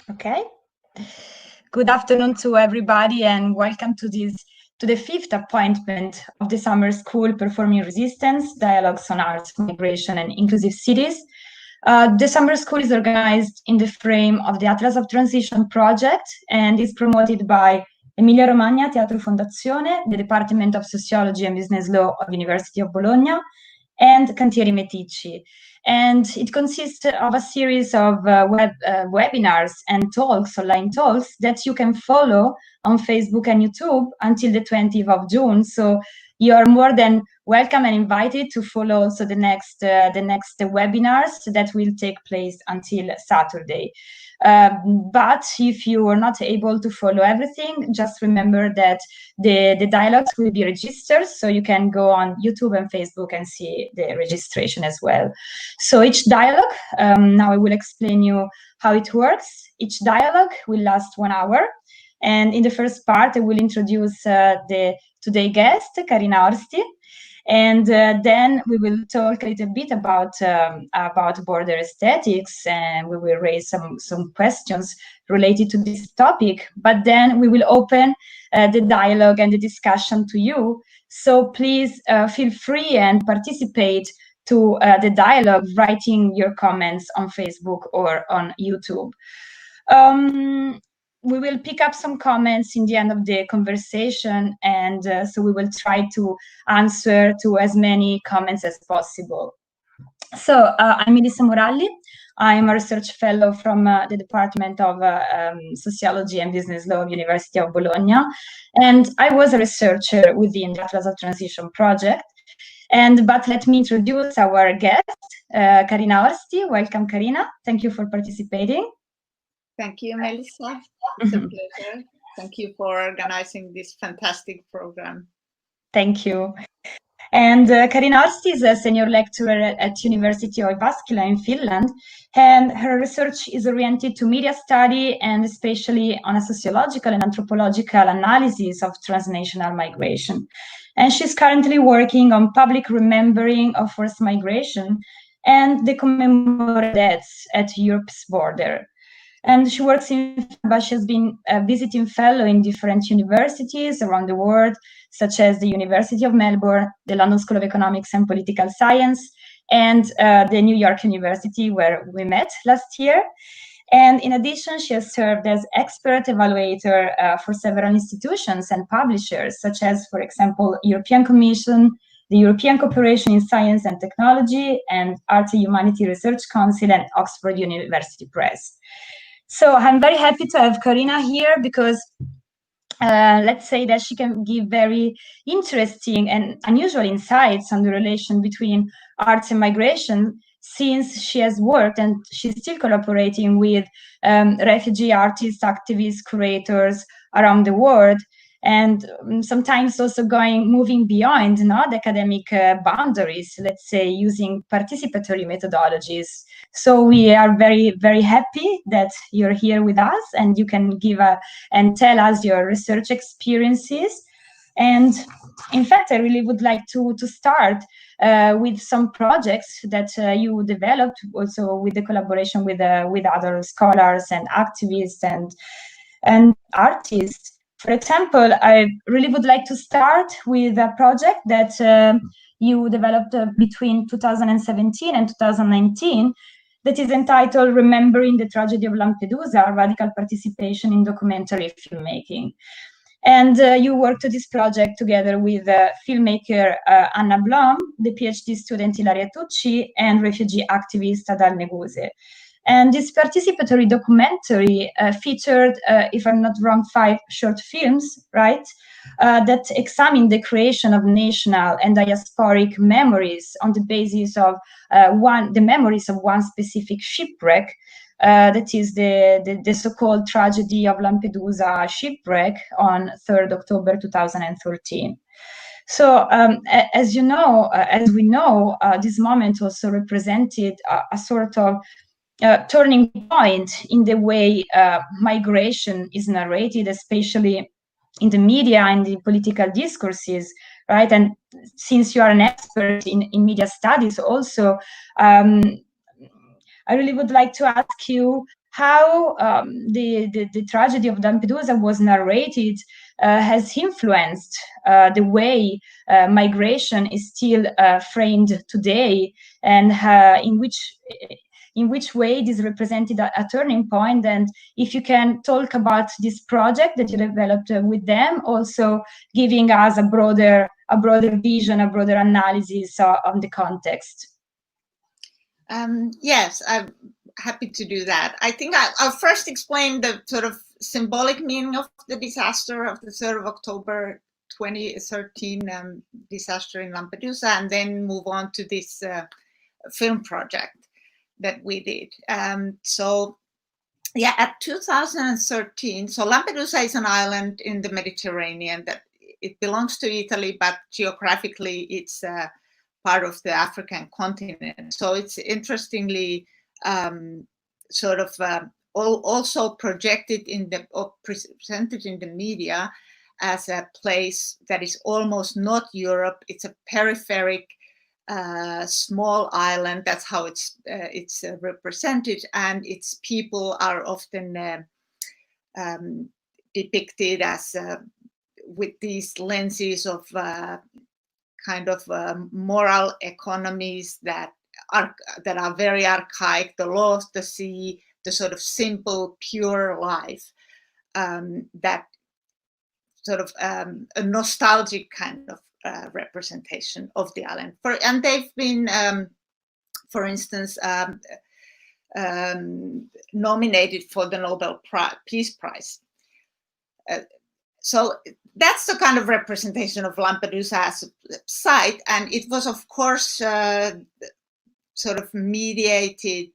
Okay. Good afternoon to everybody, and welcome to the fifth appointment of the Summer School Performing Resistance, Dialogues on Arts, Migration and Inclusive Cities. The Summer School is organized in the frame of the Atlas of Transition project and is promoted by Emilia-Romagna Teatro Fondazione, the Department of Sociology and Business Law of University of Bologna, and Cantieri Meticci. And it consists of a series of webinars and talks, online talks, that you can follow on Facebook and YouTube until the 20th of June. So you are more than welcome and invited to follow also the next webinars that will take place until Saturday. But if you are not able to follow everything, just remember that the dialogues will be registered, so you can go on YouTube and Facebook and see the registration as well. So each dialogue, now I will explain you how it works. Each dialogue will last 1 hour. And in the first part, I will introduce the today's guest, Karina Horsti. And then we will talk a little bit about border aesthetics, and we will raise some questions related to this topic. But then we will open the dialogue and the discussion to you. So please feel free and participate to the dialogue, writing your comments on Facebook or on YouTube. We will pick up some comments in the end of the conversation, and so we will try to answer to as many comments as possible. So I'm Melissa Moralli. I'm a research fellow from the Department of Sociology and Business Law of University of Bologna, and I was a researcher within the Atlas of Transition project. But let me introduce our guest, Karina Horsti. Welcome, Karina. Thank you for participating. Thank you, Melissa. It's a pleasure. Thank you for organizing this fantastic program. Thank you. And Karina Horsti is a senior lecturer at University of Jyväskylä in Finland, and her research is oriented to media study and especially on a sociological and anthropological analysis of transnational migration. And she's currently working on public remembering of forced migration and the commemorated deaths at Europe's border. And she works but she has been a visiting fellow in different universities around the world, such as the University of Melbourne, the London School of Economics and Political Science, and the New York University, where we met last year. And in addition, she has served as expert evaluator for several institutions and publishers, such as, for example, European Commission, the European Cooperation in Science and Technology, and Arts and Humanity Research Council, and Oxford University Press. So I'm very happy to have Karina here because let's say that she can give very interesting and unusual insights on the relation between arts and migration, since she has worked and she's still collaborating with refugee artists, activists, curators around the world, and sometimes also moving beyond the academic boundaries, let's say, using participatory methodologies. So we are very, very happy that you're here with us and you can give and tell us your research experiences. And in fact, I really would like to start with some projects that you developed also with the collaboration with other scholars and activists and artists. For example, I really would like to start with a project that you developed between 2017 and 2019 that is entitled Remembering the Tragedy of Lampedusa, Radical Participation in Documentary Filmmaking. And you worked on this project together with filmmaker Anna Blom, the PhD student Ilaria Tucci, and refugee activist Adal Neguse. And this participatory documentary featured, if I'm not wrong, 5 short films, right, that examine the creation of national and diasporic memories on the basis of the memories of one specific shipwreck, that is the so-called tragedy of Lampedusa shipwreck on 3rd October 2013. So as you know, as we know, this moment also represented a sort of turning point in the way migration is narrated, especially in the media and the political discourses, right? And since you are an expert in media studies also, I really would like to ask you how the tragedy of Lampedusa was narrated has influenced the way migration is still framed today, and in which way this represented a turning point. And if you can talk about this project that you developed with them, also giving us a broader vision, a broader analysis on the context. Yes, I'm happy to do that. I think I'll first explain the sort of symbolic meaning of the disaster of the 3rd of October 2013 disaster in Lampedusa, and then move on to this film project that we did. So yeah, at 2013, so Lampedusa is an island in the Mediterranean that it belongs to Italy, but geographically it's part of the African continent. So it's interestingly sort of also projected in the, or presented in the media as a place that is almost not Europe. It's a peripheric small island. That's how it's represented, and its people are often depicted as with these lenses of kind of moral economies that are very archaic, the law of the sea, the sort of simple, pure life, that sort of a nostalgic kind of representation of the island. And they've been, for instance, nominated for the Nobel Peace Prize. So that's the kind of representation of Lampedusa as a site, and it was, of course, sort of mediated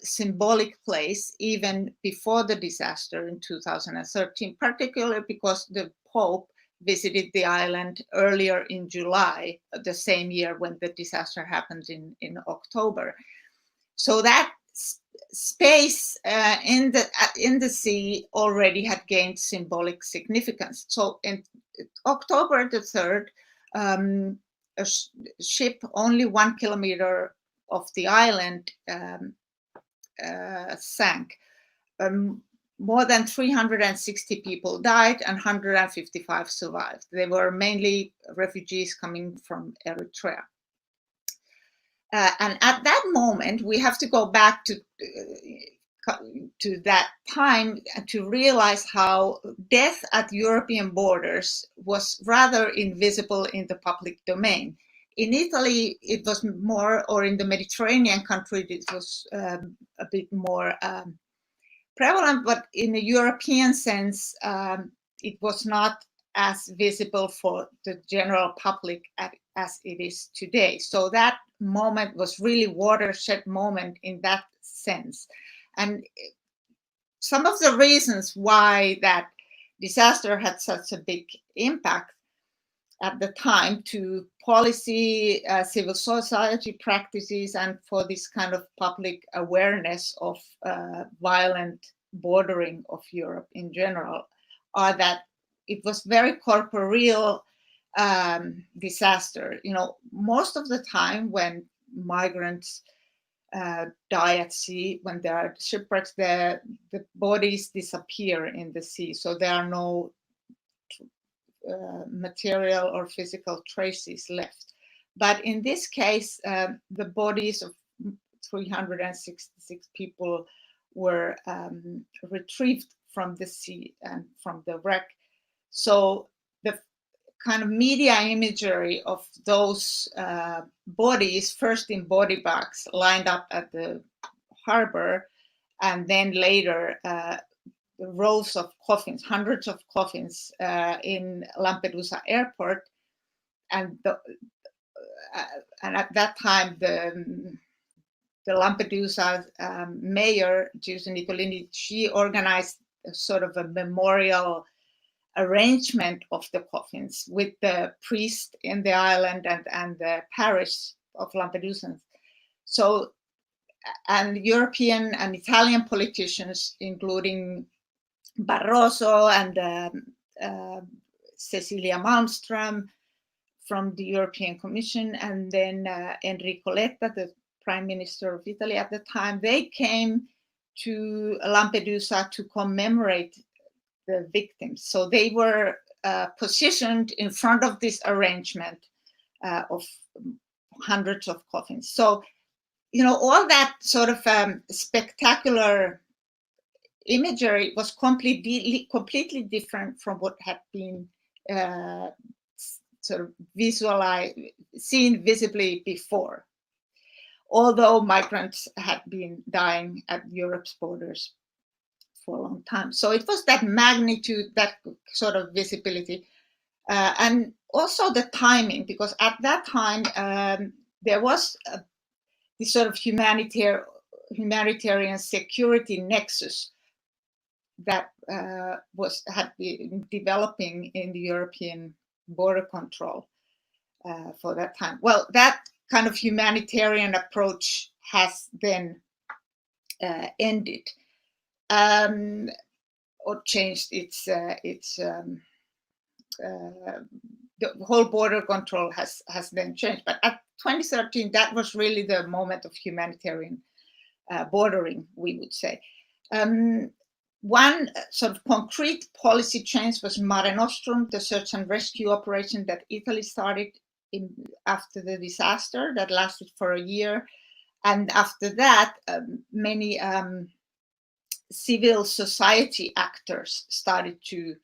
symbolic place even before the disaster in 2013, particularly because the Pope visited the island earlier in July, the same year when the disaster happened in October. So that space in the sea already had gained symbolic significance. So in October the 3rd, a ship only 1 kilometer off the island sank. More than 360 people died and 155 survived. They were mainly refugees coming from Eritrea. And at that moment, we have to go back to that time to realize how death at European borders was rather invisible in the public domain. In Italy, it was more, or in the Mediterranean countries, it was a bit more prevalent, but in a European sense, it was not as visible for the general public as it is today. So that moment was really watershed moment in that sense. And some of the reasons why that disaster had such a big impact at the time to policy, civil society practices, and for this kind of public awareness of violent bordering of Europe in general, are that it was very corporeal disaster. You know, most of the time when migrants die at sea, when there are shipwrecks, the bodies disappear in the sea, so there are no material or physical traces left. But in this case, the bodies of 366 people were retrieved from the sea and from the wreck. So the kind of media imagery of those bodies, first in body bags lined up at the harbor, and then later rows of coffins, hundreds of coffins in Lampedusa airport. And at that time, the Lampedusa mayor, Giuseppe Nicolini, she organized sort of a memorial arrangement of the coffins with the priest in the island and the parish of Lampedusans. So, and European and Italian politicians, including Barroso and Cecilia Malmström from the European Commission, and then Enrico Letta, the Prime Minister of Italy at the time, they came to Lampedusa to commemorate the victims. So they were positioned in front of this arrangement of hundreds of coffins. So, you know, all that sort of spectacular imagery was completely different from what had been sort of seen visibly before, although migrants had been dying at Europe's borders for a long time. So it was that magnitude, that sort of visibility, and also the timing, because at that time there was this sort of humanitarian security nexus that had been developing in the European border control for that time. Well, that kind of humanitarian approach has then ended or changed its the whole border control has then changed. But at 2013, that was really the moment of humanitarian bordering, we would say. One sort of concrete policy change was Mare Nostrum, the search and rescue operation that Italy started after the disaster that lasted for a year. And after that, many civil society actors started to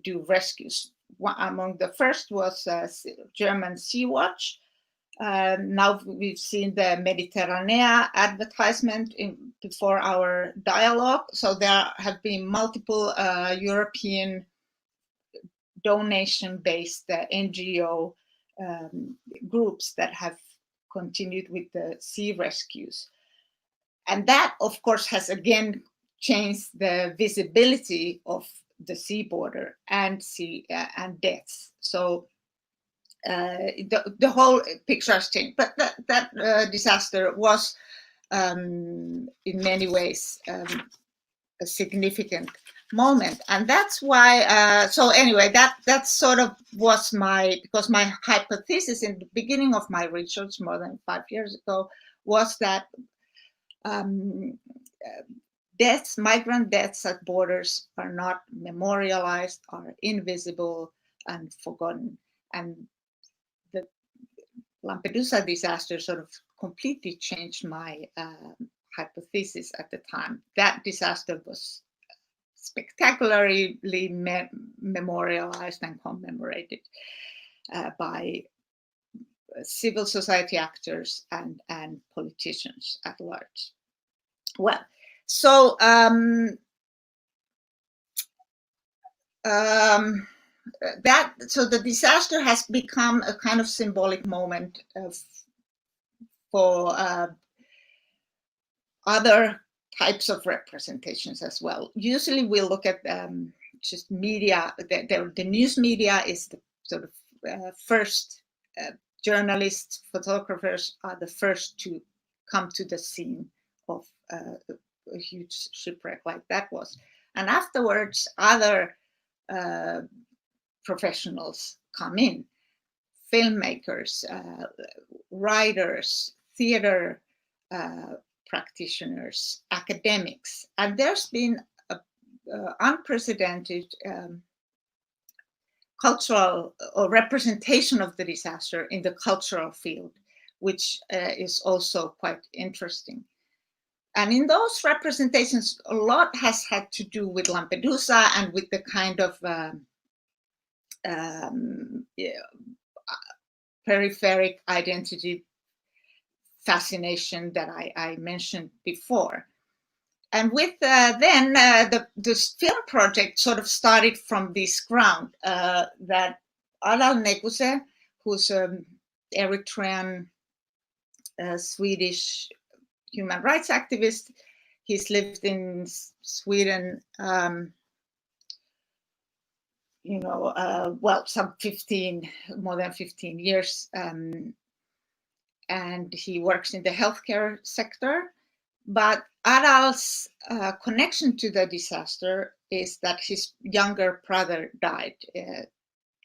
do rescues. Among the first was German Sea-Watch. Now we've seen the Mediterranea advertisement before our dialogue. So there have been multiple European donation-based NGO groups that have continued with the sea rescues. And that, of course, has again changed the visibility of the sea border and and deaths. So the whole picture has changed. But that disaster was in many ways a significant moment, and that's why. So anyway, that sort of was because my hypothesis in the beginning of my research more than 5 years ago was that migrant deaths at borders are not memorialized, are invisible and forgotten. And the Lampedusa disaster sort of completely changed my hypothesis at the time. That disaster was spectacularly memorialized and commemorated by civil society actors and politicians at large. Well, so so the disaster has become a kind of symbolic moment for other types of representations as well. Usually we look at just media. The news media is the sort of first. Journalists, photographers are the first to come to the scene of a huge shipwreck like that was. And afterwards, other professionals come in, filmmakers, writers, theater practitioners, academics. And there's been an unprecedented cultural or representation of the disaster in the cultural field, which is also quite interesting. And in those representations, a lot has had to do with Lampedusa and with the kind of peripheric identity fascination that I mentioned before. And with this film project sort of started from this ground that Adal Neguse, who's an Eritrean Swedish human rights activist, he's lived in Sweden, more than 15 years, and he works in the healthcare sector. But Adal's connection to the disaster is that his younger brother died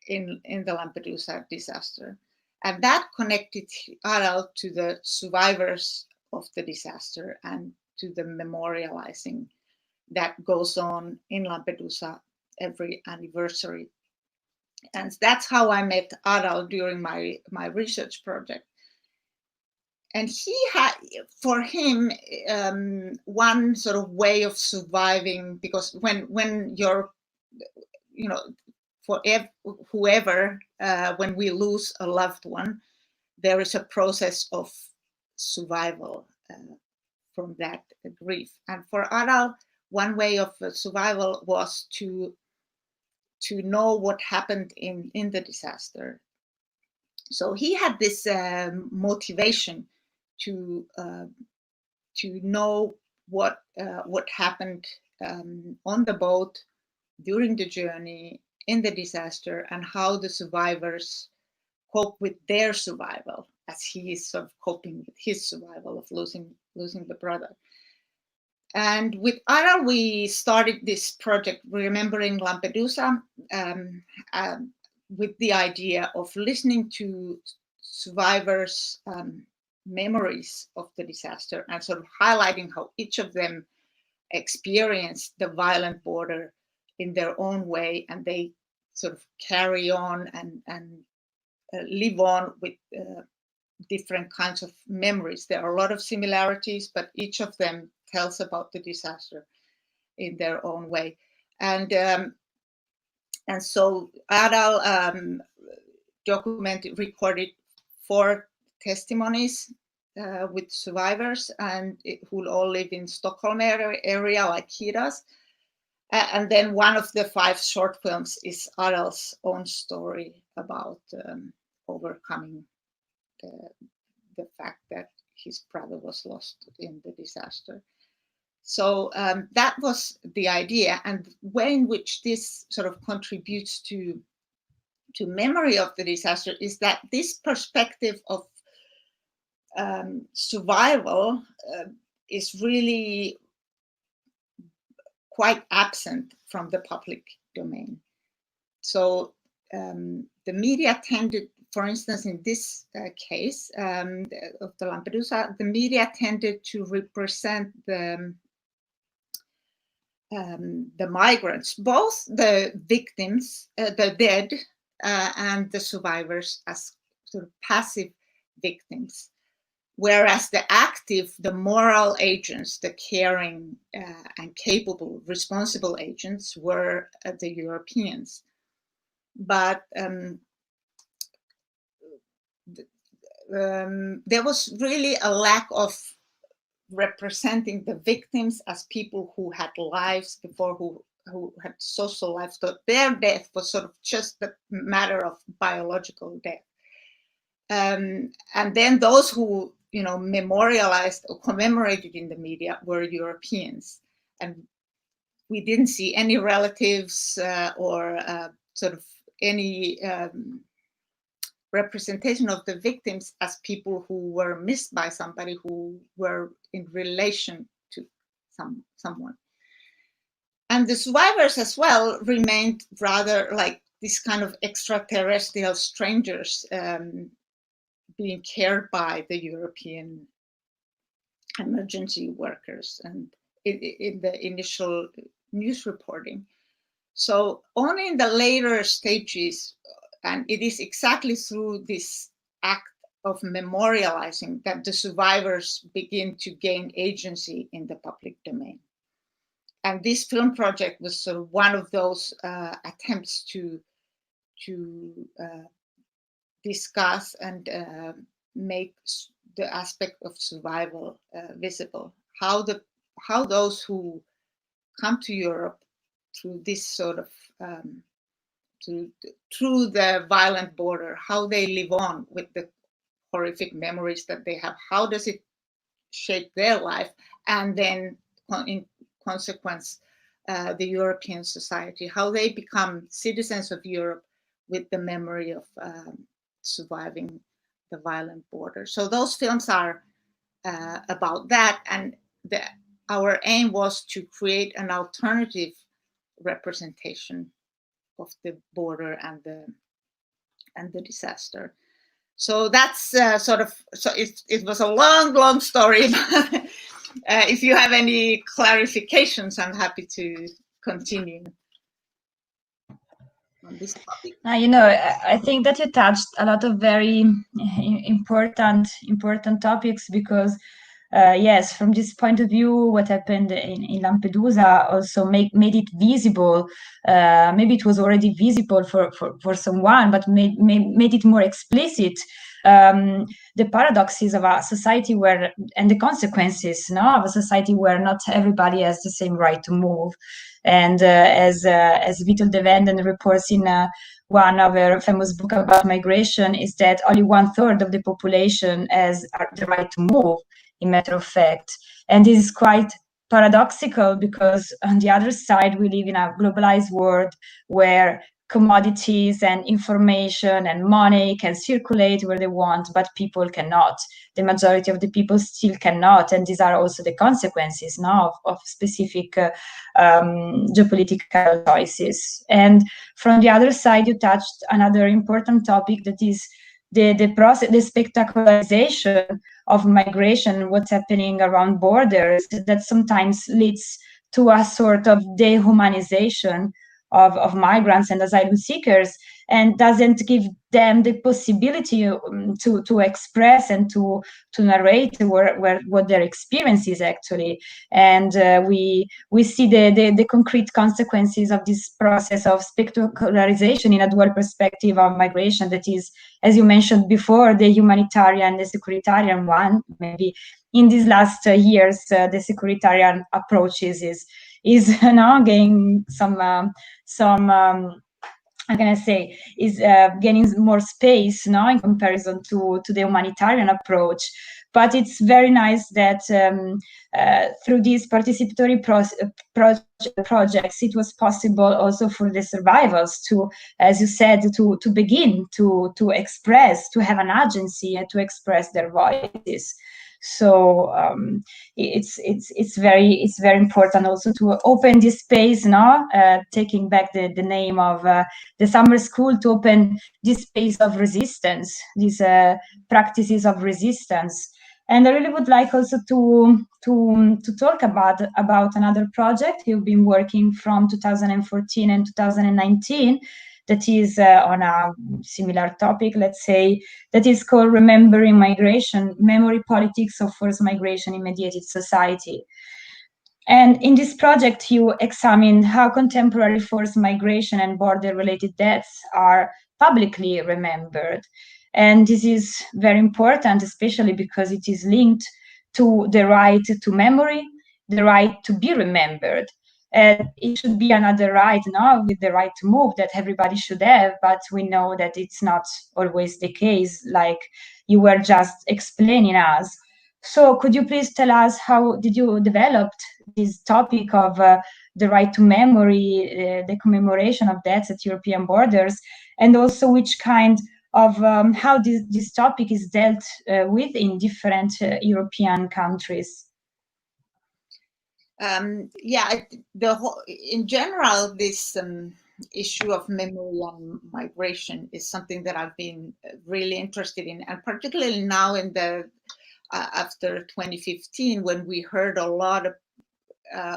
in the Lampedusa disaster. And that connected Adal to the survivors of the disaster and to the memorializing that goes on in Lampedusa every anniversary. And that's how I met Adal during my research project. And he had, for him, one sort of way of surviving, because when you're, you know, for whoever, when we lose a loved one, there is a process of survival from that grief. And for Adal, one way of survival was to know what happened in the disaster. So he had this motivation to know what happened on the boat during the journey in the disaster, and how the survivors cope with their survival, as he is sort of coping with his survival of losing the brother. And with Adal, we started this project, Remembering Lampedusa, with the idea of listening to survivors' memories of the disaster, and sort of highlighting how each of them experienced the violent border in their own way, and they sort of carry on and live on with different kinds of memories. There are a lot of similarities, but each of them tells about the disaster in their own way. And so Adal recorded 4 testimonies with survivors, and who all live in Stockholm area like he does. And then one of the 5 short films is Adal's own story about overcoming the fact that his brother was lost in the disaster. So that was the idea, and the way in which this sort of contributes to memory of the disaster is that this perspective of survival is really quite absent from the public domain. So the media tended, for instance, in this case of the Lampedusa, the media tended to represent the migrants, both the victims, the dead, and the survivors, as sort of passive victims. Whereas the active, the moral agents, the caring and capable, responsible agents were the Europeans. But there was really a lack of representing the victims as people who had lives before, who had social lives. So their death was sort of just a matter of biological death. And then those who, you know, memorialized or commemorated in the media were Europeans. And we didn't see any relatives or sort of any representation of the victims as people who were missed by somebody, who were in relation to someone. And the survivors as well remained rather like this kind of extraterrestrial strangers being cared by the European emergency workers and in the initial news reporting. So only in the later stages, and it is exactly through this act of memorializing that the survivors begin to gain agency in the public domain. And this film project was sort of one of those attempts to discuss and make the aspect of survival visible. How those who come to Europe through this sort of through the violent border, how they live on with the horrific memories that they have. How does it shape their life? And then in consequence, the European society, how they become citizens of Europe with the memory of surviving the violent border. So those films are about that, and our aim was to create an alternative representation of the border and the disaster. So that's sort of, so it was a long story, if you have any clarifications, I'm happy to continue on this topic. I think that you touched a lot of very important topics, because yes, from this point of view, what happened in Lampedusa also made it visible. Maybe it was already visible for someone, but made it more explicit. The paradoxes of a society and the consequences, of a society where not everybody has the same right to move. And as Vital de Venden reports in one of her famous book about migration, is that only 1/3 of the population has the right to move, in matter of fact. And this is quite paradoxical, because on the other side, we live in a globalized world where commodities and information and money can circulate where they want, but people cannot. The majority of the people still cannot. And these are also the consequences now of specific geopolitical choices. And from the other side, you touched another important topic, that is the process, the spectacularization of migration, what's happening around borders, that sometimes leads to a sort of dehumanization of migrants and asylum seekers, and doesn't give them the possibility to express and to narrate what their experience is actually. And we see the concrete consequences of this process of spectacularization in a dual perspective of migration, that is, as you mentioned before, the humanitarian, the securitarian one. Maybe in these last years, the securitarian approaches is now gaining some how can I say, is gaining more space now in comparison to the humanitarian approach. But it's very nice that through these participatory projects, it was possible also for the survivors to, as you said, to begin to express, to have an agency, and to express their voices. So it's very important also to open this space now, taking back the name of the summer school, to open this space of resistance, these practices of resistance. And I really would like also to talk about another project you've been working from 2014 and 2019, that is on a similar topic, let's say, that is called Remembering Migration, Memory Politics of Forced Migration in Mediated Society. And in this project, you examine how contemporary forced migration and border-related deaths are publicly remembered. And this is very important, especially because it is linked to the right to memory, the right to be remembered. And it should be another right now, with the right to move, that everybody should have, but we know that it's not always the case, like you were just explaining us. So could you please tell us, how did you develop this topic of the right to memory, the commemoration of deaths at European borders, and also which kind of how this topic is dealt with in different European countries? In general, this issue of memory and migration is something that I've been really interested in, and particularly now in the after 2015, when we heard a lot of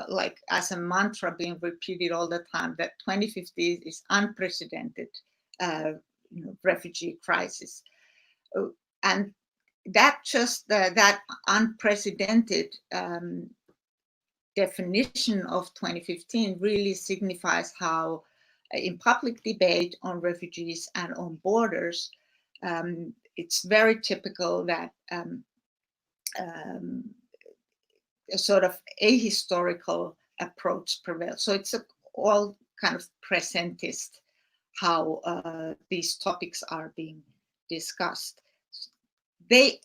like as a mantra being repeated all the time, that 2015 is unprecedented refugee crisis, and that just that unprecedented definition of 2015 really signifies how in public debate on refugees and on borders, it's very typical that a sort of ahistorical approach prevails. So it's all kind of presentist how these topics are being discussed. They,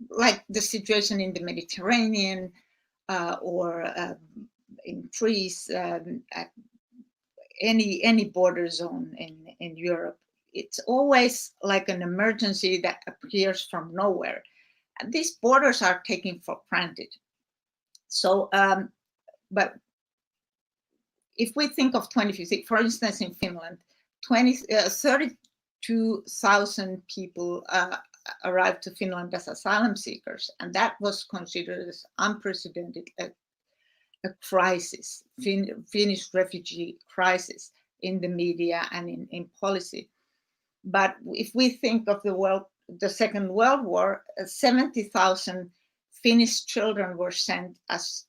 like the situation in the Mediterranean, or in Greece, any border zone in Europe, it's always like an emergency that appears from nowhere. And these borders are taken for granted. So, but if we think of 2015, for instance, in Finland, 32,000 people arrived to Finland as asylum seekers, and that was considered as unprecedented, a crisis, Finnish refugee crisis in the media and in policy. But if we think of the Second World War, 70,000 Finnish children were sent as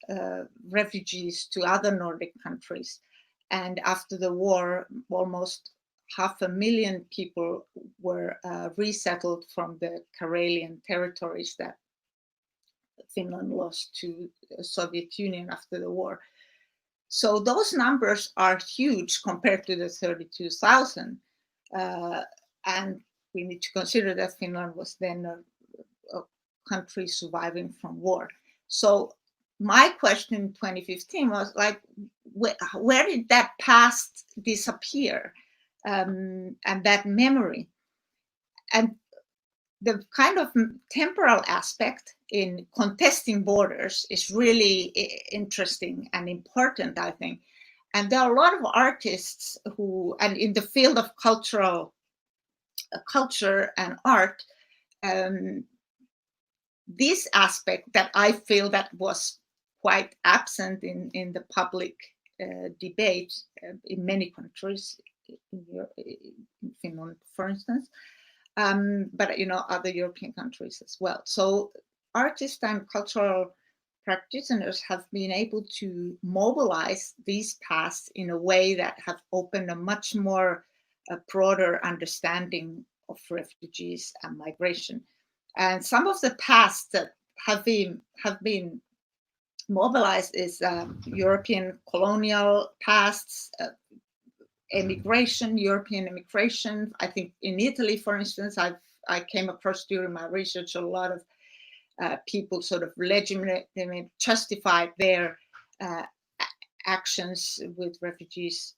refugees to other Nordic countries. And after the war, almost 500,000 people were resettled from the Karelian territories that Finland lost to the Soviet Union after the war. So those numbers are huge compared to the 32,000. And we need to consider that Finland was then a country surviving from war. So my question in 2015 was like, where did that past disappear, and that memory? And the kind of temporal aspect in contesting borders is really interesting and important, I think. And there are a lot of artists who, and in the field of culture and art, this aspect that I feel that was quite absent in the public debate in many countries, in Finland, for instance, but other European countries as well. So artists and cultural practitioners have been able to mobilize these pasts in a way that have opened a much more broader understanding of refugees and migration. And some of the pasts that have been mobilized is European colonial pasts, European immigration. I think in Italy, for instance, I came across during my research a lot of people sort of legitimately justified their actions with refugees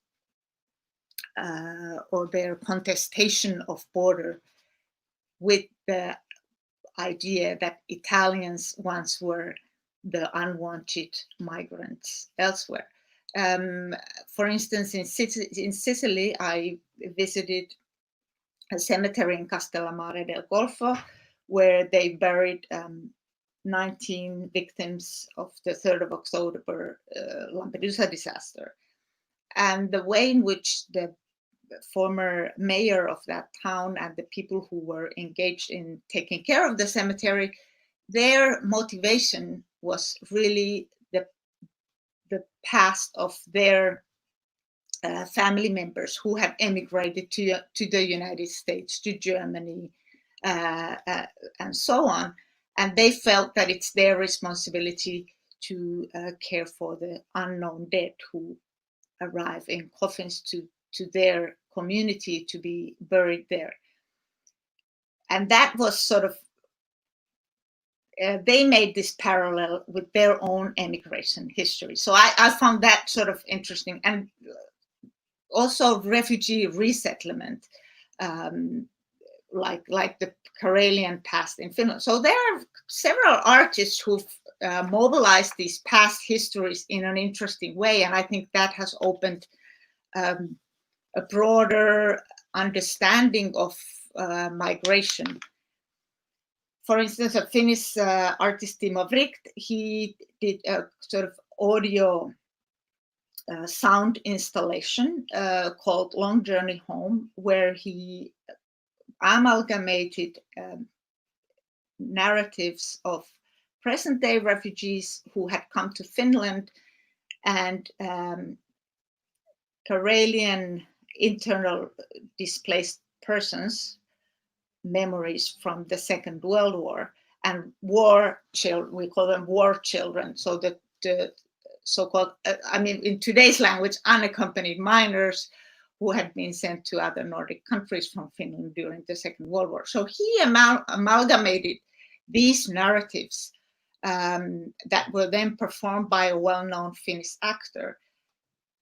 or their contestation of border with the idea that Italians once were the unwanted migrants elsewhere. For instance, in Sicily, I visited a cemetery in Castellammare del Golfo, where they buried 19 victims of the 3rd of October Lampedusa disaster. And the way in which the former mayor of that town and the people who were engaged in taking care of the cemetery, their motivation was really the past of their family members who had emigrated to the United States, to Germany, and so on. And they felt that it's their responsibility to care for the unknown dead who arrive in coffins to their community to be buried there. And that was sort of, they made this parallel with their own emigration history. So I found that sort of interesting. And also refugee resettlement, like the Karelian past in Finland. So there are several artists who've mobilized these past histories in an interesting way. And I think that has opened a broader understanding of migration. For instance, a Finnish artist, Timo Vricht, he did a sort of audio sound installation called Long Journey Home, where he amalgamated narratives of present-day refugees who had come to Finland and Karelian internal displaced persons' memories from the Second World War and war children. We call them war children. So the so-called, in today's language, unaccompanied minors who had been sent to other Nordic countries from Finland during the Second World War. So he amalgamated these narratives that were then performed by a well-known Finnish actor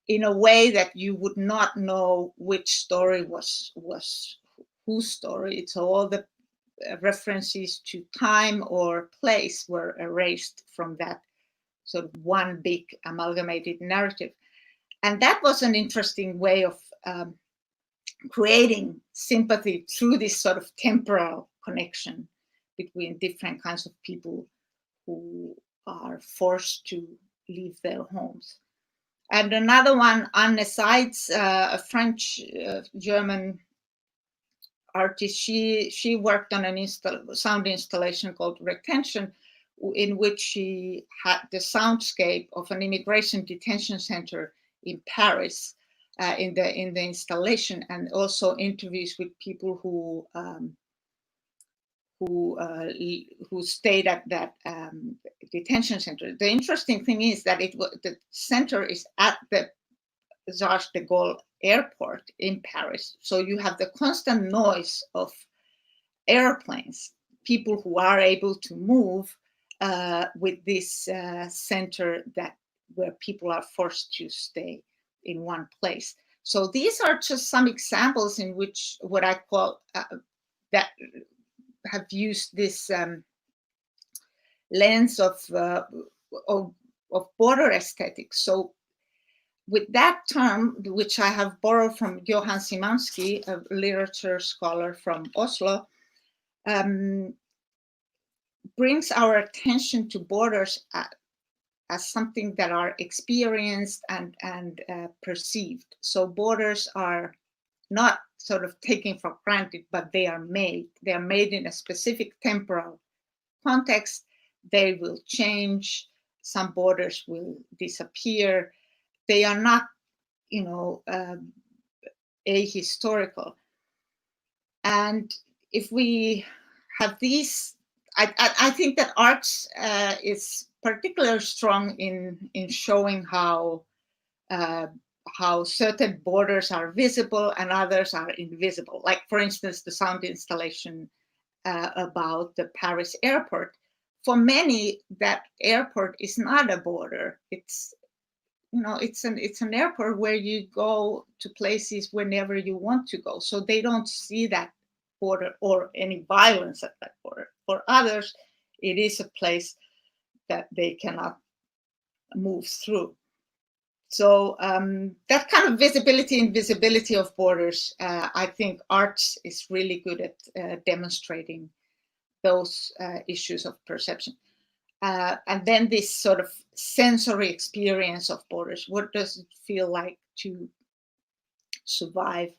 in a way that you would not know which story was whose story. So all the references to time or place were erased from that sort of one big amalgamated narrative. And that was an interesting way of creating sympathy through this sort of temporal connection between different kinds of people who are forced to leave their homes. And another one, Anne Seitz, a French-German artist, she worked on a sound installation called Retention, in which she had the soundscape of an immigration detention center in Paris in the installation, and also interviews with people who stayed at that detention center. The interesting thing is that the center is at the Charles de Gaulle airport in Paris. So you have the constant noise of airplanes, people who are able to move with this center where people are forced to stay in one place. So these are just some examples in which what I call that have used this lens of border aesthetics. So with that term, which I have borrowed from Johan Szymanski, a literature scholar from Oslo, brings our attention to borders as something that are experienced and perceived. So borders are not sort of taken for granted, but they are made. They are made in a specific temporal context. They will change. Some borders will disappear. They are not, ahistorical. And if we have these, I think that arts is particularly strong in showing how certain borders are visible and others are invisible. Like, for instance, the sound installation about the Paris airport. For many, that airport is not a border. It's an airport where you go to places whenever you want to go. So they don't see that border or any violence at that border. For others, it is a place that they cannot move through. So that kind of visibility and invisibility of borders, I think arts is really good at demonstrating those issues of perception. And then this sort of sensory experience of borders. What does it feel like to survive,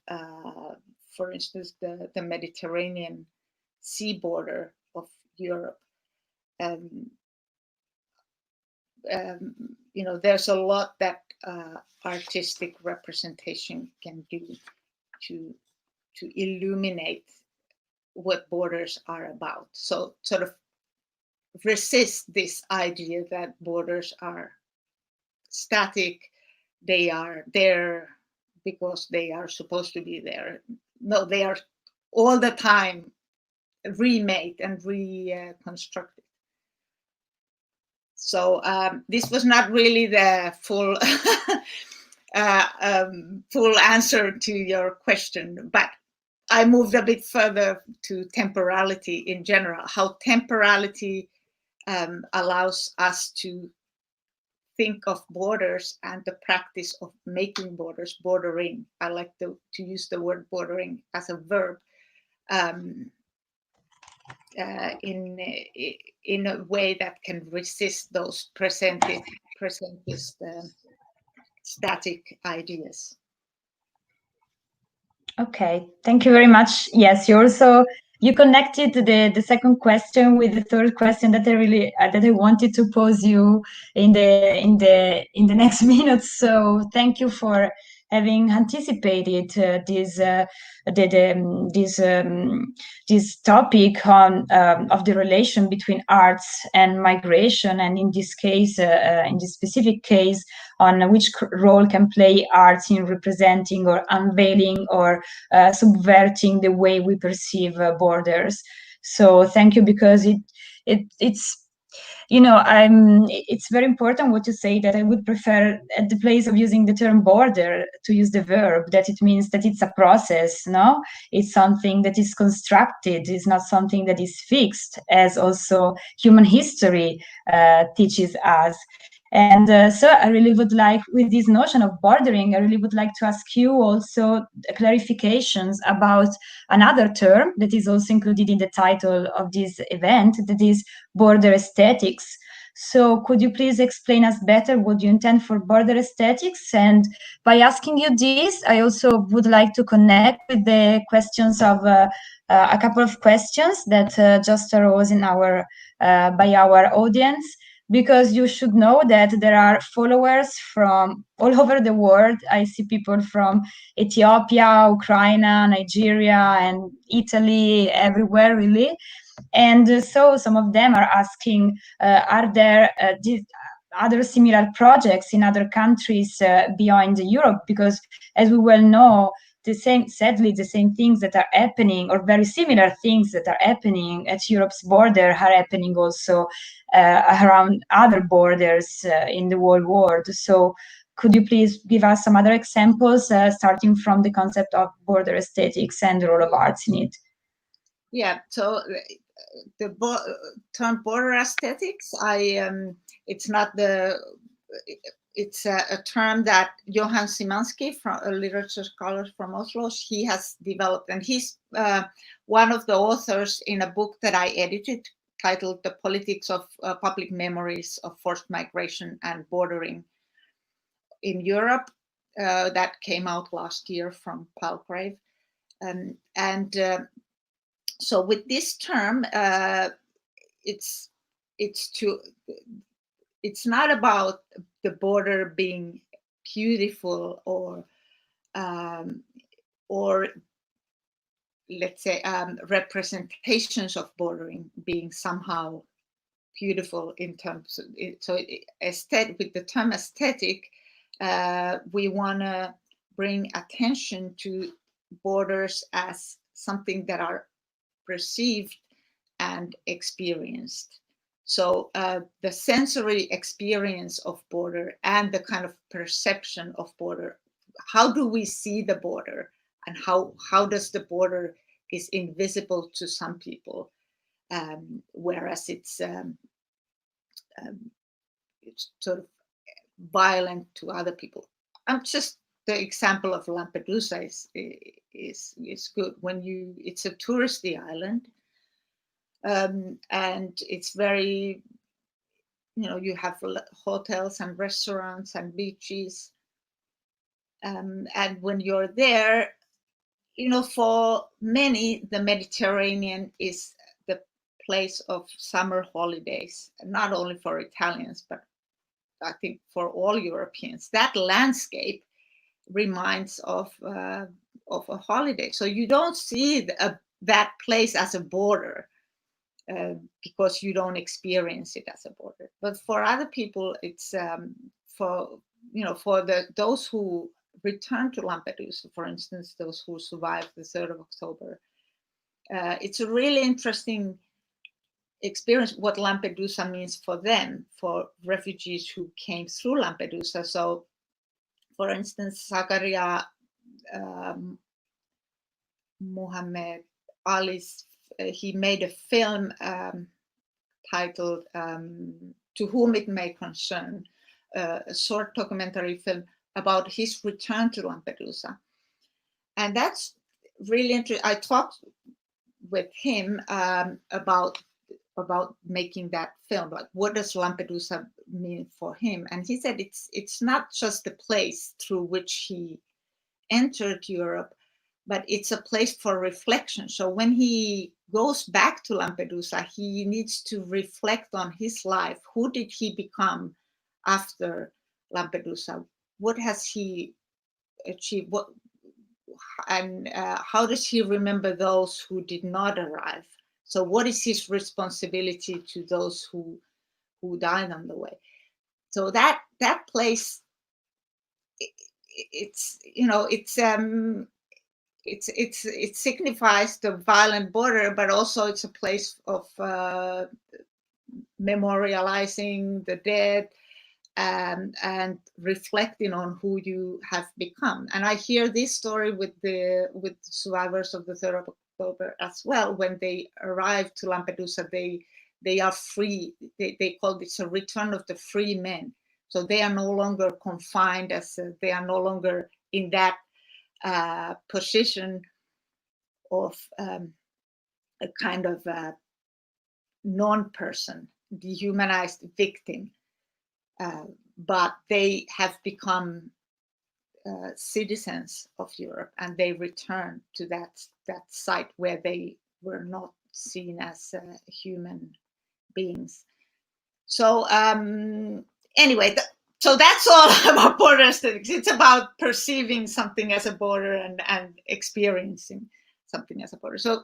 for instance, the Mediterranean sea border of Europe? There's a lot that artistic representation can do to illuminate what borders are about. So sort of resist this idea that borders are static. They are there because they are supposed to be there. No, they are all the time remade and reconstructed. So this was not really the full full answer to your question, but I moved a bit further to temporality in general, how temporality allows us to think of borders and the practice of making borders, bordering. I like to use the word bordering as a verb in a way that can resist those presentist static ideas. Okay, thank you very much. Yes, you connected the second question with the third question that I wanted to pose you in the next minutes. So thank you for having anticipated this topic of the relation between arts and migration, and in this case, in this specific case, on which role can play arts in representing or unveiling or subverting the way we perceive borders. So thank you, because it's it's very important what you say, that I would prefer, at the place of using the term border, to use the verb, that it means that it's a process, no? It's something that is constructed, it's not something that is fixed, as also human history teaches us. And so I really would like, with this notion of bordering, I really would like to ask you also clarifications about another term that is also included in the title of this event, that is border aesthetics. So could you please explain us better what you intend for border aesthetics? And by asking you this, I also would like to connect with the questions of a couple of questions that just arose in our by our audience, because you should know that there are followers from all over the world. I see people from Ethiopia, Ukraine, Nigeria, and Italy, everywhere really. And so some of them are asking, are there other similar projects in other countries beyond Europe? Because as we well know, sadly, the same things that are happening, or very similar things that are happening at Europe's border, are happening also around other borders in the whole world. So could you please give us some other examples, starting from the concept of border aesthetics and the role of arts in it? Yeah, so the term border aesthetics, it's not the, it's a term that Johan Szymanski, from a literature scholar from Oslo, he has developed, and he's one of the authors in a book that I edited titled "The Politics of Public Memories of Forced Migration and Bordering in Europe," that came out last year from Palgrave. So with this term, it's not about the border being beautiful or let's say representations of bordering being somehow beautiful in terms of it. So with the term aesthetic, we want to bring attention to borders as something that are perceived and experienced. So the sensory experience of border and the kind of perception of border, how do we see the border, and how does the border is invisible to some people, whereas it's sort of violent to other people. Just the example of Lampedusa is good. It's a touristy island, and it's very, you have hotels and restaurants and beaches, and when you're there, for many, the Mediterranean is the place of summer holidays, not only for Italians, but I think for all Europeans. That landscape reminds of a holiday. So you don't see that place as a border because you don't experience it as a border. But for other people, it's for those who return to Lampedusa, for instance, those who survived the 3rd of October. It's a really interesting experience what Lampedusa means for them, for refugees who came through Lampedusa. So, for instance, Zakaria Muhammad Ali's, he made a film titled "To Whom It May Concern," a short documentary film about his return to Lampedusa. And that's really interesting. I talked with him about making that film, like what does Lampedusa mean for him? And he said it's not just the place through which he entered Europe, but it's a place for reflection. So when he goes back to Lampedusa, he needs to reflect on his life. Who did he become after Lampedusa? What has he achieved? How does he remember those who did not arrive? So what is his responsibility to those who died on the way? So that place, it signifies the violent border, but also it's a place of memorializing the dead and reflecting on who you have become. And I hear this story with the survivors of the 3rd of October as well. When they arrive to Lampedusa, they are free. They call this a return of the free men. So they are no longer confined, as they are no longer in that position of a kind of non-person, dehumanized victim, but they have become citizens of Europe, and they return to that site where they were not seen as human beings. So anyway, so that's all about border aesthetics. It's about perceiving something as a border and experiencing something as a border. So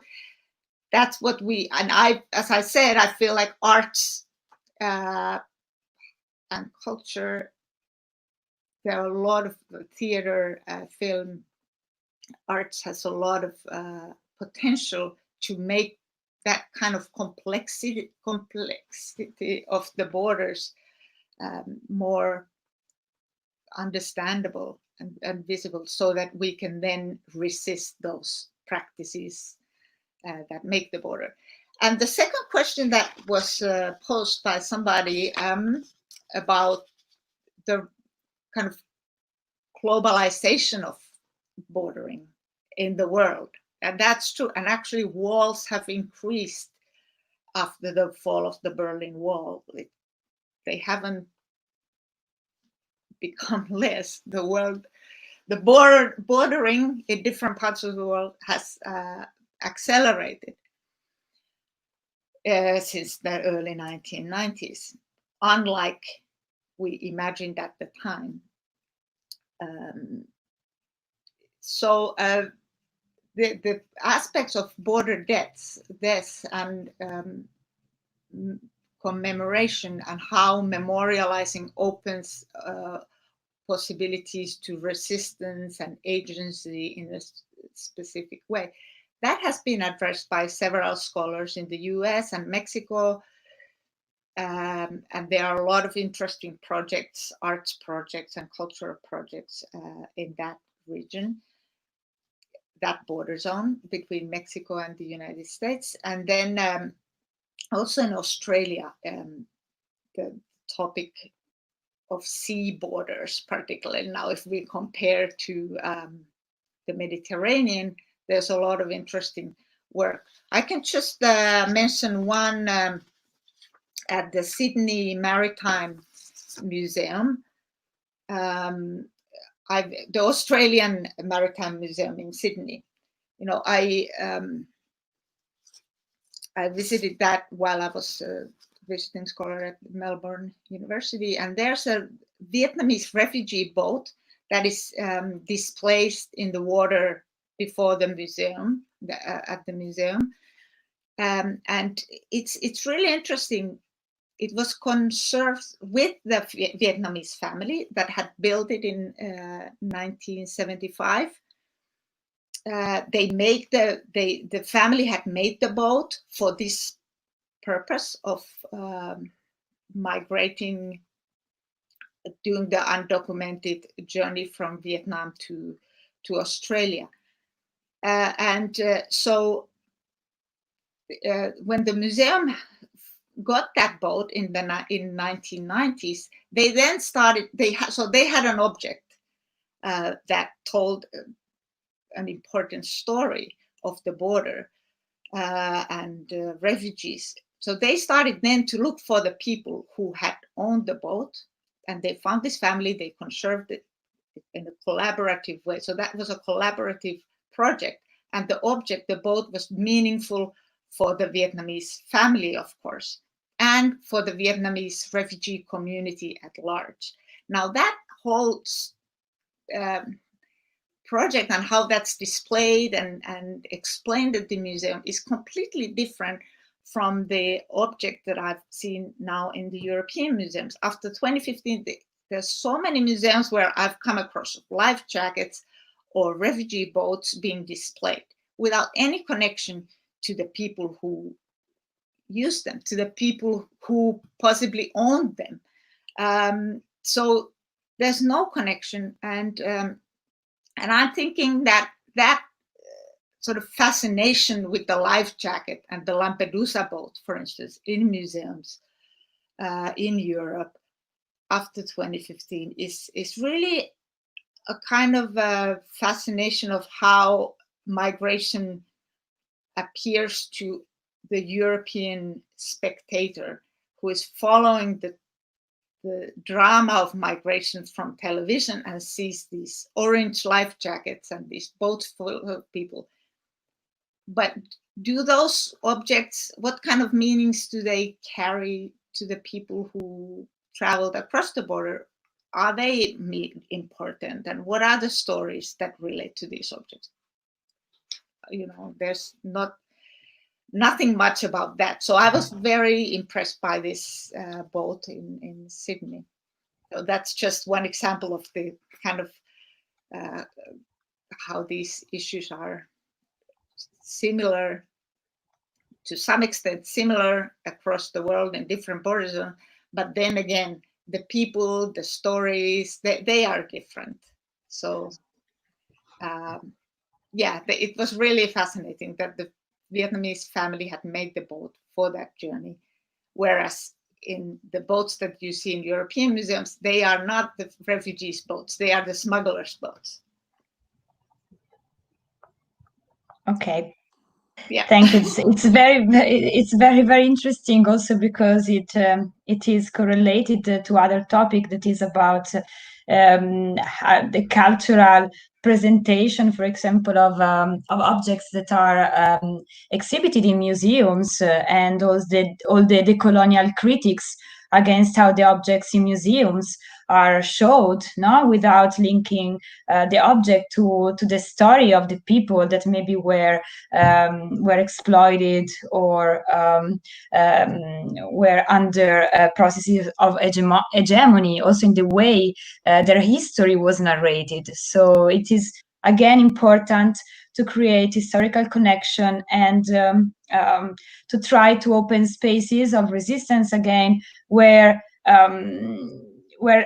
that's what as I said, I feel like arts and culture, there are a lot of theater, film, arts has a lot of potential to make that kind of complexity of the borders more understandable and visible, so that we can then resist those practices that make the border. And the second question that was posed by somebody about the kind of globalization of bordering in the world. And that's true. And actually walls have increased after the fall of the Berlin Wall. They haven't become less. The world, the bordering in different parts of the world has accelerated since the early 1990s, unlike we imagined at the time. So the aspects of border deaths and commemoration, and how memorializing opens possibilities to resistance and agency in a specific way. That has been addressed by several scholars in the US and Mexico. And there are a lot of interesting projects, arts projects and cultural projects in that region, that border zone between Mexico and the United States. And then also in Australia, the topic of sea borders, particularly now, if we compare to the Mediterranean, there's a lot of interesting work. I can just mention one at the Sydney Maritime Museum, the Australian Maritime Museum in Sydney. You know, I visited that while I was visiting scholar at Melbourne University, and there's a Vietnamese refugee boat that is displaced in the water before the museum, at the museum, and it's really interesting. It was conserved with the Vietnamese family that had built it in 1975. The family had made the boat for this purpose of migrating, doing the undocumented journey from Vietnam to Australia. So when the museum got that boat in 1990s, they then started, they had an object that told an important story of the border and refugees. So they started then to look for the people who had owned the boat, and they found this family. They conserved it in a collaborative way. So that was a collaborative project, and the object, the boat, was meaningful for the Vietnamese family, of course, and for the Vietnamese refugee community at large. Now that whole project and how that's displayed and explained at the museum is completely different from the object that I've seen now in the European museums. After 2015, there's so many museums where I've come across life jackets or refugee boats being displayed without any connection to the people who use them, to the people who possibly owned them. So there's no connection, and I'm thinking that sort of fascination with the life jacket and the Lampedusa boat, for instance, in museums in Europe, after 2015 is really a kind of a fascination of how migration appears to the European spectator who is following the drama of migration from television and sees these orange life jackets and these boats full of people. But do those objects, what kind of meanings do they carry to the people who traveled across the border? Are they important? And what are the stories that relate to these objects? You know, there's nothing much about that. So I was very impressed by this boat in Sydney. So that's just one example of the kind of how these issues are similar, to some extent similar across the world in different borders. But then again, the people, the stories, they are different. So yeah, it was really fascinating that the Vietnamese family had made the boat for that journey, whereas in the boats that you see in European museums, they are not the refugees' boats, they are the smugglers' boats. Okay. Yeah. Thank you. It's very interesting also because it is correlated to other topic that is about the cultural presentation, for example, of objects that are exhibited in museums and all the colonial critics against how the objects in museums are showed, no, without linking the object to the story of the people that maybe were exploited or were under processes of hegemony, also in the way their history was narrated. So it is again important to create historical connection and to try to open spaces of resistance again where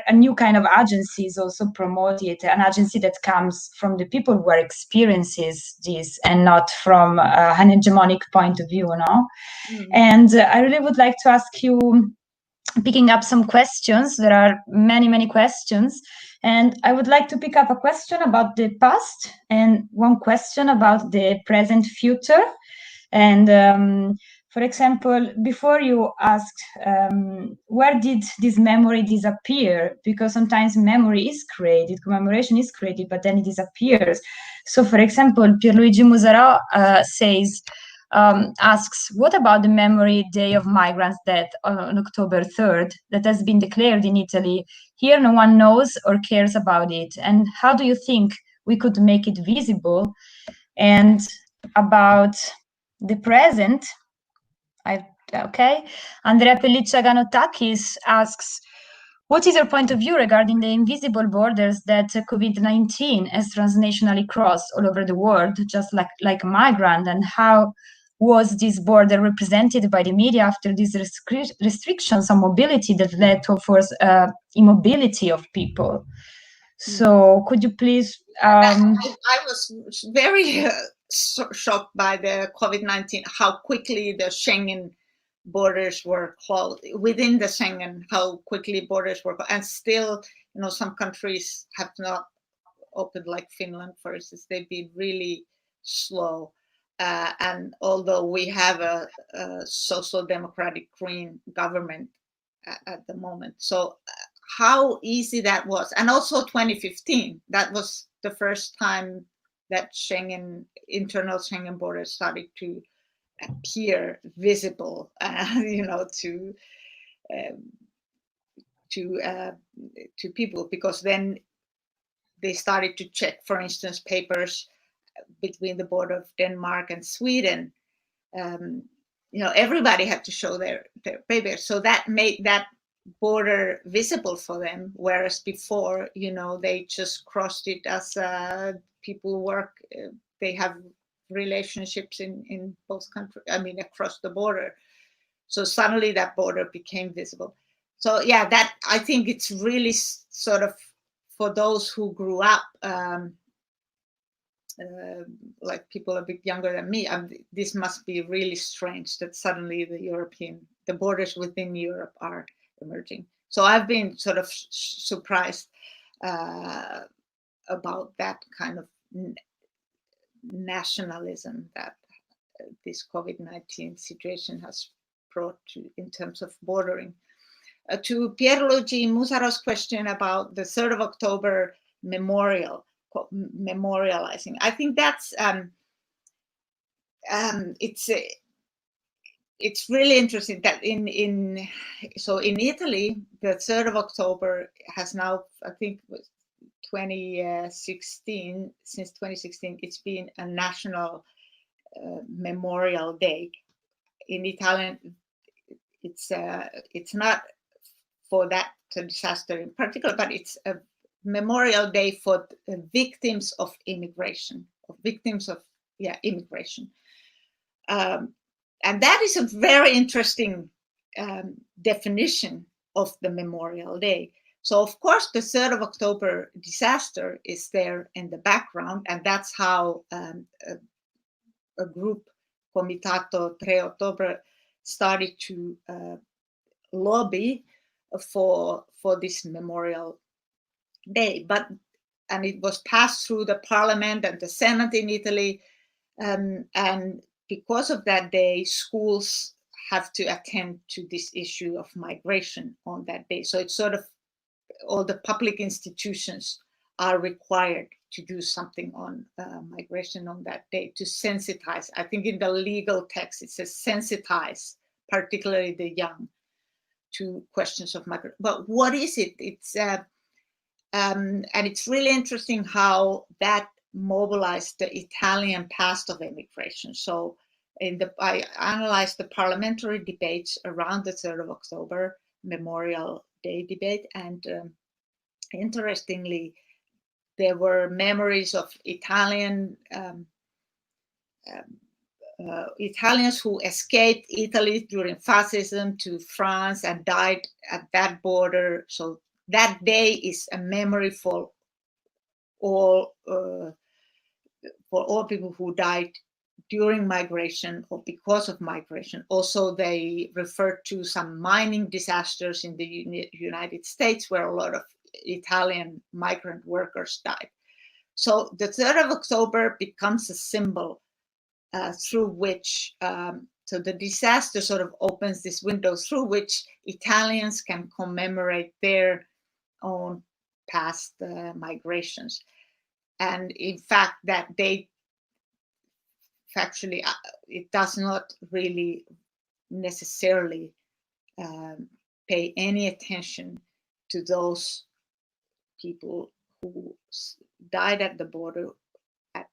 a new kind of agency is also promoted, an agency that comes from the people who experiences this and not from an hegemonic point of view, no? And I really would like to ask you, picking up some questions. There are many questions, and I would like to pick up a question about the past and one question about the present future. And for example, before you asked, where did this memory disappear? Because sometimes memory is created, commemoration is created, but then it disappears. So, for example, Pierluigi Musarò asks, what about the memory day of migrants' death on October 3rd that has been declared in Italy? Here no one knows or cares about it. And how do you think we could make it visible? And about the present, Andrea Pelliccia-Ganotakis asks, what is your point of view regarding the invisible borders that COVID-19 has transnationally crossed all over the world, just like migrant, and how was this border represented by the media after these restrictions on mobility that led to forced immobility of people? So could you please... I was very shocked by the COVID-19, how quickly the Schengen borders were closed, within the Schengen, how quickly borders were closed. And still, you know, some countries have not opened, like Finland, for instance. They've been really slow. And although we have a social democratic green government at the moment. So how easy that was. And also 2015, that was the first time that internal Schengen borders started to appear visible, you know, to people, because then they started to check, for instance, papers between the border of Denmark and Sweden. You know, everybody had to show their papers, so that made that border visible for them, whereas before, you know, they just crossed it as people work, they have relationships in both countries, I mean, across the border. So suddenly that border became visible. So yeah, that, I think it's really sort of, for those who grew up, like people a bit younger than me, this must be really strange that suddenly the borders within Europe are emerging. So I've been sort of surprised about that kind of nationalism that this COVID-19 situation has brought to in terms of bordering. To Pierluigi Musaro's question about the 3rd of October memorializing, I think that's it's really interesting that in Italy, the 3rd of October has now, I think, 2016. Since 2016, it's been a national Memorial Day. In Italian, it's not for that disaster in particular, but it's a Memorial Day for victims of immigration, immigration. And that is a very interesting definition of the Memorial Day. So, of course, the 3rd of October disaster is there in the background, and that's how a group, Comitato 3 Ottobre, started to lobby for this Memorial Day. And it was passed through the Parliament and the Senate in Italy, and because of that day, schools have to attend to this issue of migration on that day. So it's sort of all the public institutions are required to do something on migration on that day to sensitize. I think in the legal text it says sensitize, particularly the young, to questions of migration. But what is it? It's and it's really interesting how that mobilized the Italian past of immigration. So I analyzed the parliamentary debates around the 3rd of October Memorial Day debate, and interestingly, there were memories of Italians who escaped Italy during fascism to France and died at that border. So that day is a memory for all people who died during migration or because of migration. Also, they referred to some mining disasters in the United States where a lot of Italian migrant workers died. So the 3rd of October becomes a symbol through which, so the disaster sort of opens this window through which Italians can commemorate their own past migrations. And in fact, that date, factually, it does not really necessarily pay any attention to those people who died at the border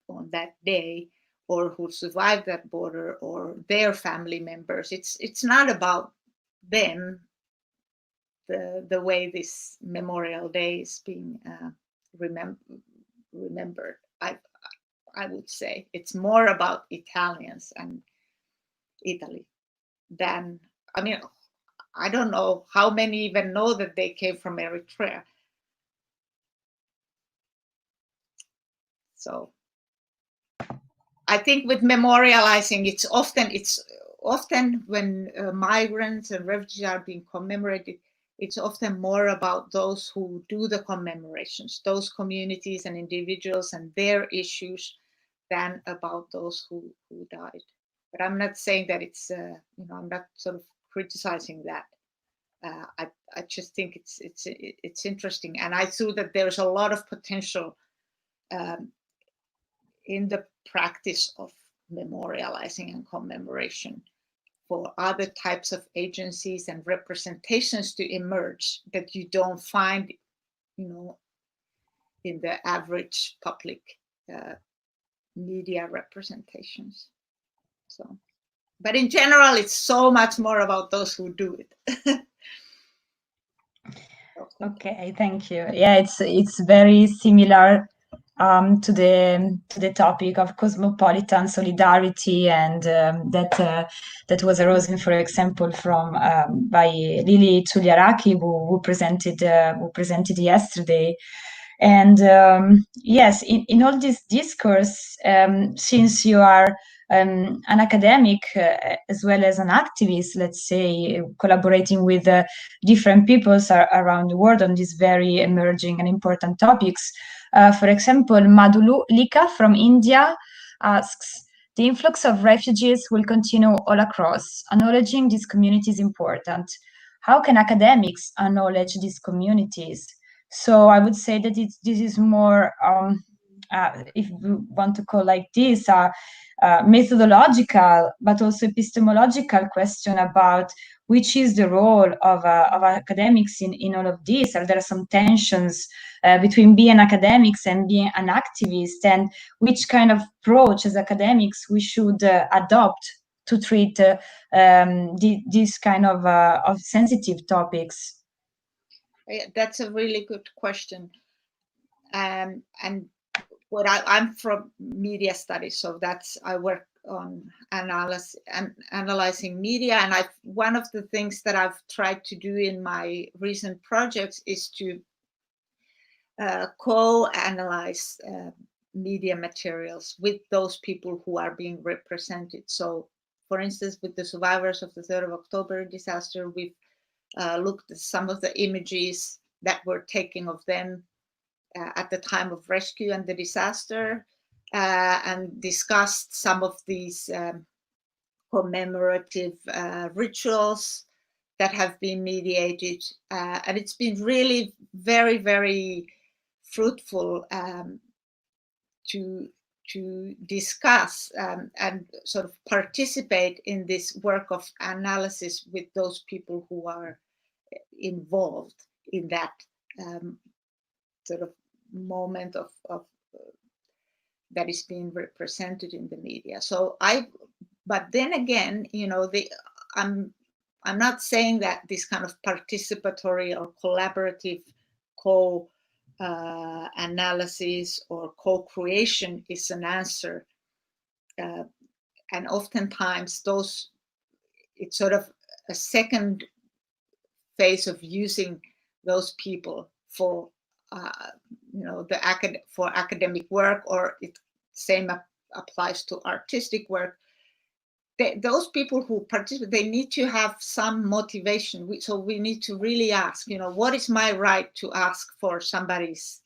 on that day, or who survived that border, or their family members. It's not about them, the way this Memorial Day is being remembered. I would say it's more about Italians and Italy than, I mean, I don't know how many even know that they came from Eritrea. So I think with memorializing, it's often when migrants and refugees are being commemorated, it's often more about those who do the commemorations, those communities and individuals and their issues, than about those who died. But I'm not saying that it's, I'm not sort of criticizing that. I just think it's interesting, and I thought that there's a lot of potential in the practice of memorializing and commemoration for other types of agencies and representations to emerge that you don't find, in the average public media representations. So, but in general, it's so much more about those who do it. Okay, thank you. Yeah, it's very similar to the topic of cosmopolitan solidarity, and that was arisen, for example, from by Lili Tsuliaraki, who presented yesterday. And yes, in all this discourse, since you are an academic as well as an activist, let's say, collaborating with different peoples around the world on these very emerging and important topics. For example, Madhulika from India asks, the influx of refugees will continue all across. Acknowledging these communities is important. How can academics acknowledge these communities? So I would say that this is more, if we want to call like this, methodological, but also epistemological question about which is the role of academics in all of this. Are there some tensions between being academics and being an activist, and which kind of approach as academics we should adopt to treat these kind of sensitive topics? That's a really good question. And what I'm from media studies, so I work on analyzing media, and one of the things that I've tried to do in my recent projects is to co-analyze media materials with those people who are being represented. So, for instance, with the survivors of the 3rd of October disaster, we've looked at some of the images that were taken of them at the time of rescue and the disaster, and discussed some of these commemorative rituals that have been mediated. And it's been really very, very fruitful to discuss and sort of participate in this work of analysis with those people who are involved in that sort of moment of that is being represented in the media. So but then again, you know, I'm not saying that this kind of participatory or collaborative analysis or co-creation is an answer, and oftentimes it's sort of a second phase of using those people for for academic work, or same applies to artistic work. Those people who participate, they need to have some motivation. So we need to really ask, you know, what is my right to ask for somebody's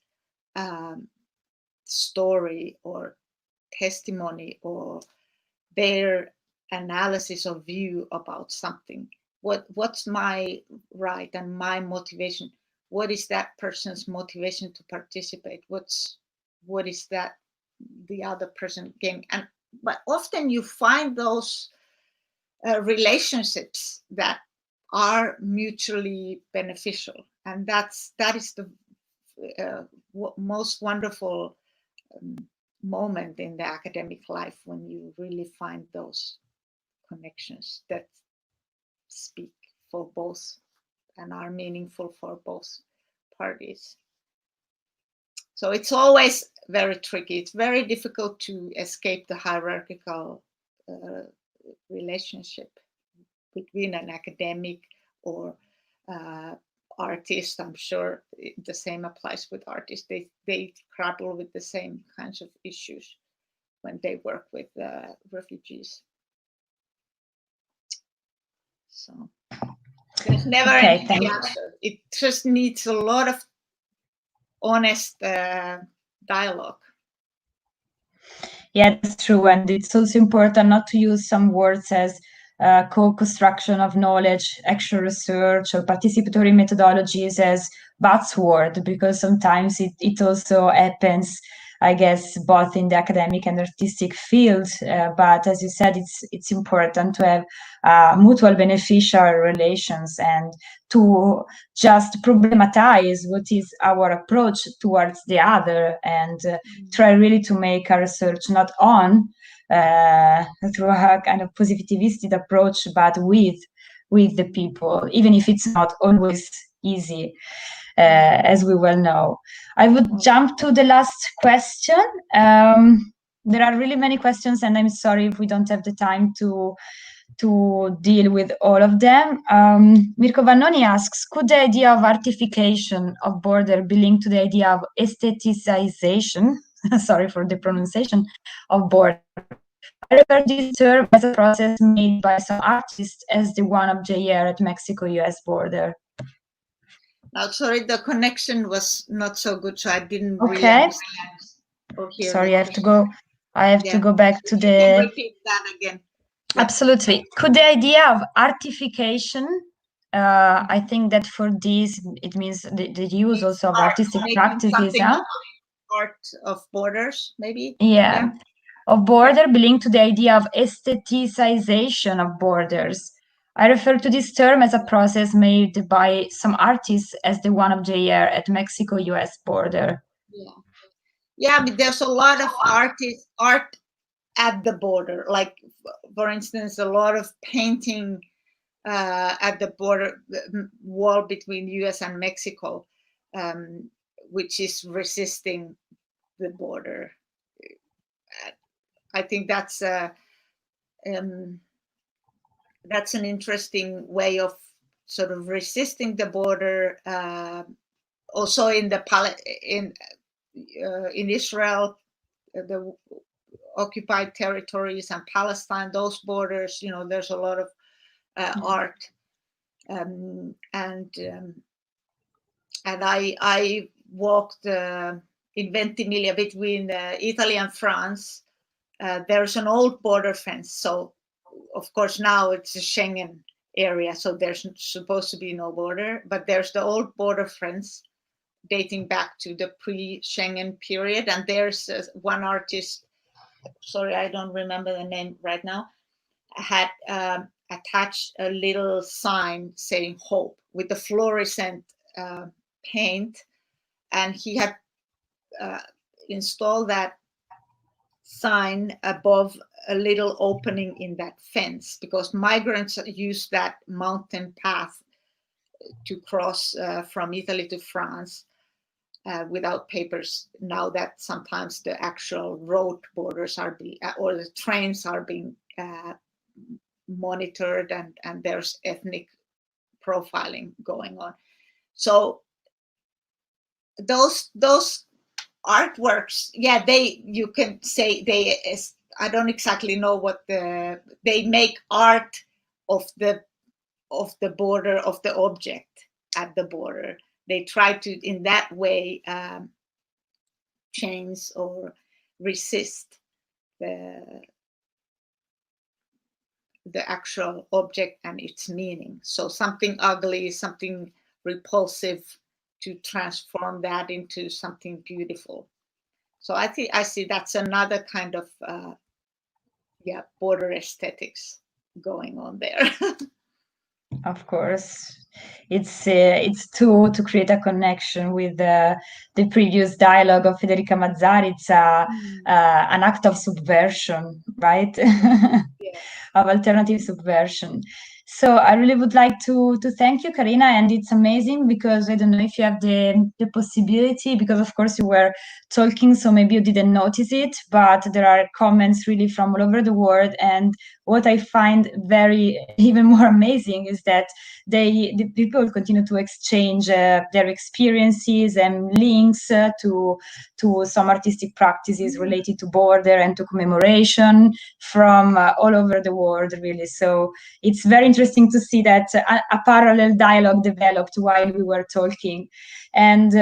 story or testimony or their analysis or view about something? What's my right and my motivation? What is that person's motivation to participate? What is that the other person getting? But often you find those relationships that are mutually beneficial, and that is the most wonderful moment in the academic life, when you really find those connections that speak for both and are meaningful for both parties. So it's always very tricky. It's very difficult to escape the hierarchical relationship between an academic or artist. I'm sure the same applies with artists. They grapple with the same kinds of issues when they work with refugees. So there's never any answer. It just needs a lot of honest dialogue. Yeah, that's true. And it's also important not to use some words as co-construction of knowledge, actual research, or participatory methodologies as buzzword, because sometimes it also happens, I guess, both in the academic and artistic field. But as you said, it's important to have mutual beneficial relations and to just problematize what is our approach towards the other, and try really to make our research not on through a kind of positivistic approach, but with the people, even if it's not always easy, as we well know. I would jump to the last question. There are really many questions, and I'm sorry if we don't have the time to deal with all of them. Mirko Vannoni asks, could the idea of artification of border be linked to the idea of aestheticization, sorry for the pronunciation, of border? I refer to this term as a process made by some artists as the one of JR at Mexico-US border. Now, sorry, the connection was not so good, so I didn't really understand or hear. Sorry, I have to go back to the. You can repeat that again. Yeah. Absolutely. Could the idea of artification? I think that for this it means the use also of artistic practices. Art of borders, maybe. Yeah. Of border belong to the idea of aestheticization of borders. I refer to this term as a process made by some artists as the one of JR at Mexico-US border. Yeah, but there's a lot of art at the border. Like, for instance, a lot of painting at the border wall between US and Mexico, which is resisting the border. I think that's an interesting way of sort of resisting the border. Also in Israel, the occupied territories, and Palestine, those borders, there's a lot of art, and I walked in Ventimiglia between Italy and France. There's an old border fence, so of course now it's a Schengen area, so there's supposed to be no border, but there's the old border fence dating back to the pre-Schengen period, and there's one artist, sorry, I don't remember the name right now, had attached a little sign saying hope with the fluorescent paint, and he had installed that sign above a little opening in that fence, because migrants use that mountain path to cross from Italy to France without papers, now that sometimes the actual road borders or the trains are being monitored, and there's ethnic profiling going on. So those artworks, yeah, you can say I don't exactly know what they make art of the border, of the object at the border. They try to, in that way, change or resist the actual object and its meaning. So something ugly, something repulsive, to transform that into something beautiful. So I see that's another kind of border aesthetics going on there. Of course, it's to create a connection with the previous dialogue of Federica Mazzari. It's an act of subversion, right? Of alternative subversion. So I really would like to thank you, Karina, and it's amazing because I don't know if you have the possibility, because of course you were talking, so maybe you didn't notice it, but there are comments really from all over the world, and what I find even more amazing is that the people continue to exchange their experiences and links to some artistic practices related to border and to commemoration from all over the world, really. So it's very interesting to see that a parallel dialogue developed while we were talking. And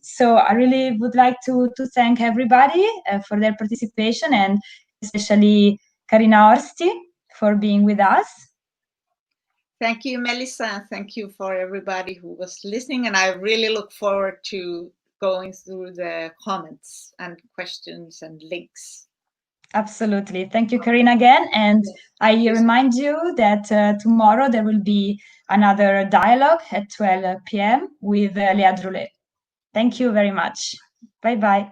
so I really would like to thank everybody for their participation, and especially Karina Horsti for being with us. Thank you, Melissa, and thank you for everybody who was listening. And I really look forward to going through the comments and questions and links. Absolutely. Thank you, Karina, again. And I remind you that tomorrow there will be another dialogue at 12 p.m. with Léa Droulet. Thank you very much. Bye-bye.